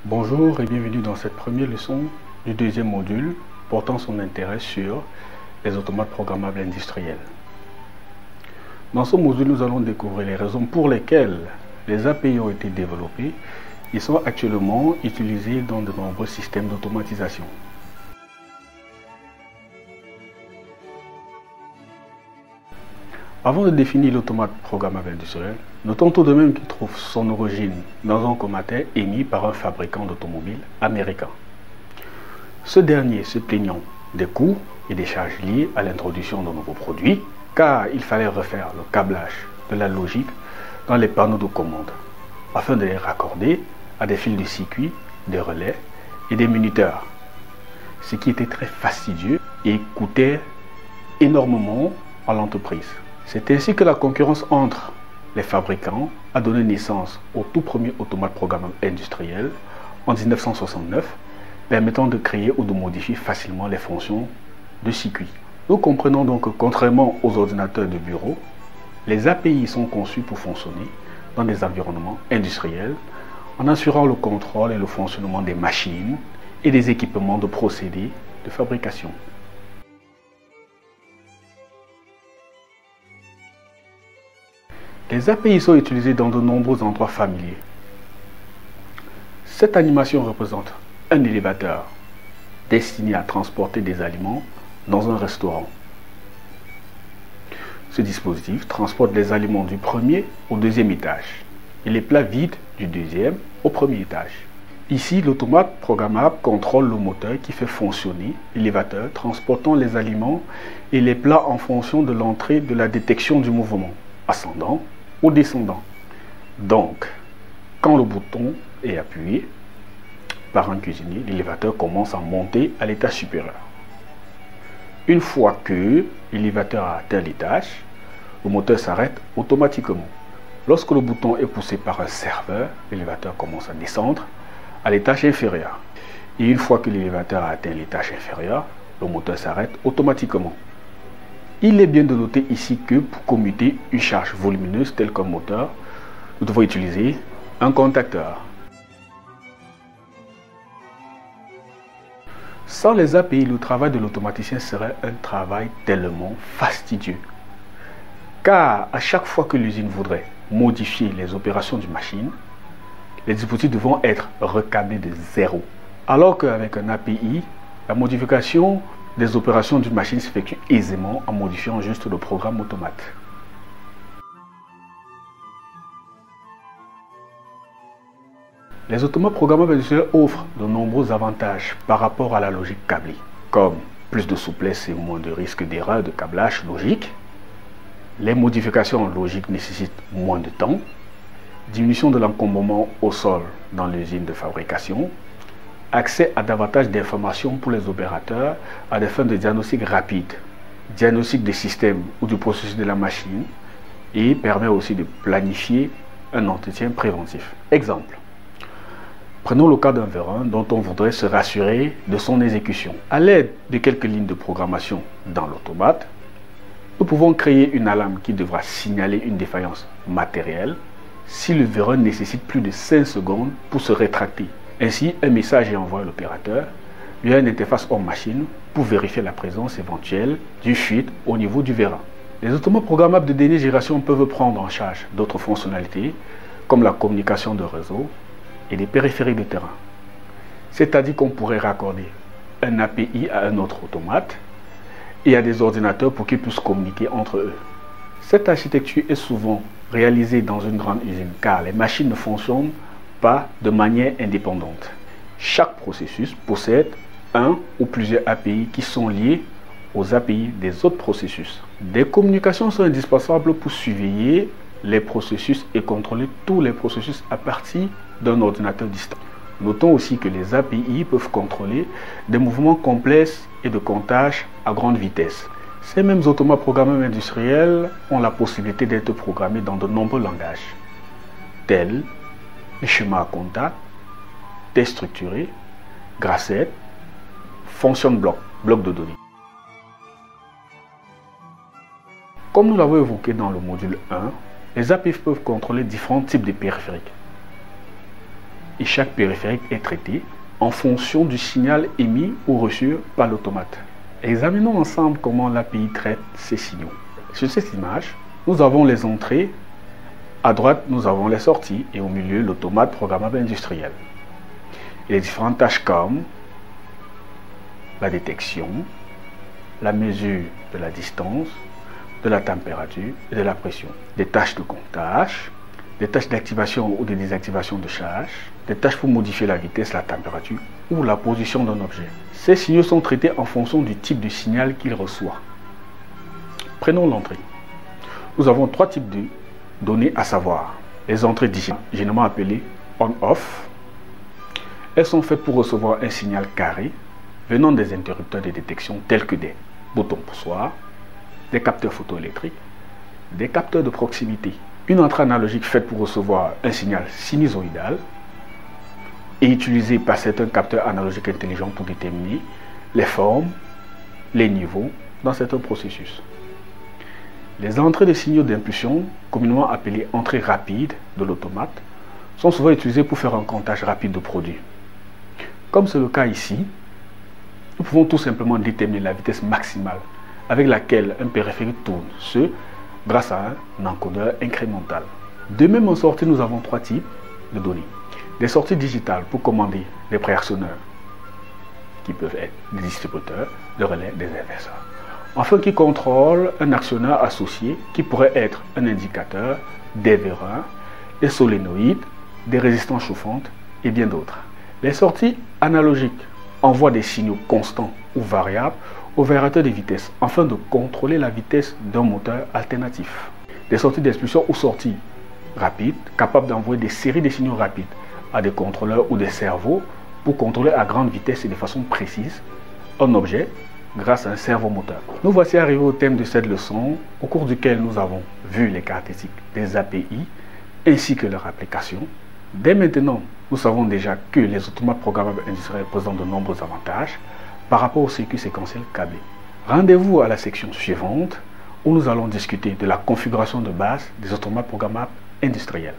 Bonjour et bienvenue dans cette première leçon du deuxième module portant son intérêt sur les automates programmables industriels. Dans ce module, nous allons découvrir les raisons pour lesquelles les API ont été développés et sont actuellement utilisés dans de nombreux systèmes d'automatisation. Avant de définir l'automate programmable industriel, notons tout de même qu'il trouve son origine dans un comatet émis par un fabricant d'automobiles américain. Ce dernier se plaignant des coûts et des charges liées à l'introduction de nouveaux produits, car il fallait refaire le câblage de la logique dans les panneaux de commande, afin de les raccorder à des fils de circuit, des relais et des minuteurs, ce qui était très fastidieux et coûtait énormément à l'entreprise. C'est ainsi que la concurrence entre les fabricants a donné naissance au tout premier automate programmable industriel en 1969, permettant de créer ou de modifier facilement les fonctions de circuit. Nous comprenons donc que contrairement aux ordinateurs de bureau, les API sont conçus pour fonctionner dans des environnements industriels en assurant le contrôle et le fonctionnement des machines et des équipements de procédés de fabrication. Les API sont utilisées dans de nombreux endroits familiers. Cette animation représente un élévateur destiné à transporter des aliments dans un restaurant. Ce dispositif transporte les aliments du premier au deuxième étage et les plats vides du deuxième au premier étage. Ici, l'automate programmable contrôle le moteur qui fait fonctionner l'élévateur transportant les aliments et les plats en fonction de l'entrée de la détection du mouvement ascendant ou descendant. Donc, quand le bouton est appuyé par un cuisinier, l'élévateur commence à monter à l'étage supérieur. Une fois que l'élévateur a atteint l'étage, le moteur s'arrête automatiquement. Lorsque le bouton est poussé par un serveur, l'élévateur commence à descendre à l'étage inférieur. Et une fois que l'élévateur a atteint l'étage inférieur, le moteur s'arrête automatiquement. Il est bien de noter ici que pour commuter une charge volumineuse telle qu'un moteur, nous devons utiliser un contacteur. Sans les API, le travail de l'automaticien serait un travail tellement fastidieux. Car à chaque fois que l'usine voudrait modifier les opérations d'une machine, les dispositifs devront être recablés de zéro. Alors qu'avec un API, la modification des opérations d'une machine s'effectuent aisément en modifiant juste le programme automate. Les automates programmables industriels offrent de nombreux avantages par rapport à la logique câblée, comme plus de souplesse et moins de risque d'erreur de câblage logique. Les modifications logiques nécessitent moins de temps, diminution de l'encombrement au sol dans l'usine de fabrication, accès à davantage d'informations pour les opérateurs à des fins de diagnostic rapide, diagnostic des systèmes ou du processus de la machine, et permet aussi de planifier un entretien préventif. Exemple, prenons le cas d'un vérin dont on voudrait se rassurer de son exécution. À l'aide de quelques lignes de programmation dans l'automate, nous pouvons créer une alarme qui devra signaler une défaillance matérielle si le vérin nécessite plus de 5 secondes pour se rétracter. Ainsi, un message est envoyé à l'opérateur via une interface homme-machine pour vérifier la présence éventuelle d'une fuite au niveau du vérin. Les automates programmables de dernière génération peuvent prendre en charge d'autres fonctionnalités comme la communication de réseau et des périphériques de terrain. C'est-à-dire qu'on pourrait raccorder un API à un autre automate et à des ordinateurs pour qu'ils puissent communiquer entre eux. Cette architecture est souvent réalisée dans une grande usine car les machines ne fonctionnent pas de manière indépendante. Chaque processus possède un ou plusieurs API qui sont liés aux API des autres processus. Des communications sont indispensables pour surveiller les processus et contrôler tous les processus à partir d'un ordinateur distant. Notons aussi que les API peuvent contrôler des mouvements complexes et de comptage à grande vitesse. Ces mêmes automates programmables industriels ont la possibilité d'être programmés dans de nombreux langages, tels les schémas à contact, tests structurés, grasset, function block, bloc de données. Comme nous l'avons évoqué dans le module 1, les API peuvent contrôler différents types de périphériques. et chaque périphérique est traité en fonction du signal émis ou reçu par l'automate. Examinons ensemble comment l'API traite ces signaux. Sur cette image, nous avons les entrées, à droite nous avons les sorties et au milieu l'automate programmable industriel. Et les différentes tâches comme la détection, la mesure de la distance, de la température et de la pression, des tâches de comptage, des tâches d'activation ou de désactivation de charge, des tâches pour modifier la vitesse, la température ou la position d'un objet. Ces signaux sont traités en fonction du type de signal qu'il reçoit. Prenons l'entrée. Nous avons trois types de données à savoir. Les entrées digitales, généralement appelées on-off. Elles sont faites pour recevoir un signal carré venant des interrupteurs de détection tels que des boutons poussoirs, des capteurs photoélectriques, des capteurs de proximité. Une entrée analogique faite pour recevoir un signal sinusoïdal et utilisée par certains capteurs analogiques intelligents pour déterminer les formes, les niveaux dans certains processus. Les entrées de signaux d'impulsion, communément appelées entrées rapides de l'automate, sont souvent utilisées pour faire un comptage rapide de produits. Comme c'est le cas ici, nous pouvons tout simplement déterminer la vitesse maximale avec laquelle un périphérique tourne, ce grâce à un encodeur incrémental. De même, en sortie, nous avons trois types de données. Des sorties digitales pour commander des préactionneurs, qui peuvent être des distributeurs, de relais, des inverseurs. Enfin, qui contrôlent un actionneur associé, qui pourrait être un indicateur, des vérins, des solénoïdes, des résistances chauffantes et bien d'autres. Les sorties analogiques envoient des signaux constants ou variables au variateur de vitesse afin de contrôler la vitesse d'un moteur alternatif. Des sorties d'expulsion ou sorties rapides capables d'envoyer des séries de signaux rapides à des contrôleurs ou des cerveaux pour contrôler à grande vitesse et de façon précise un objet grâce à un servomoteur. Nous voici arrivés au thème de cette leçon au cours duquel nous avons vu les caractéristiques des API ainsi que leur application. Dès maintenant, nous savons déjà que les automates programmables industriels présentent de nombreux avantages par rapport au circuit séquentiel câblé. Rendez-vous à la section suivante où nous allons discuter de la configuration de base des automates programmables industriels.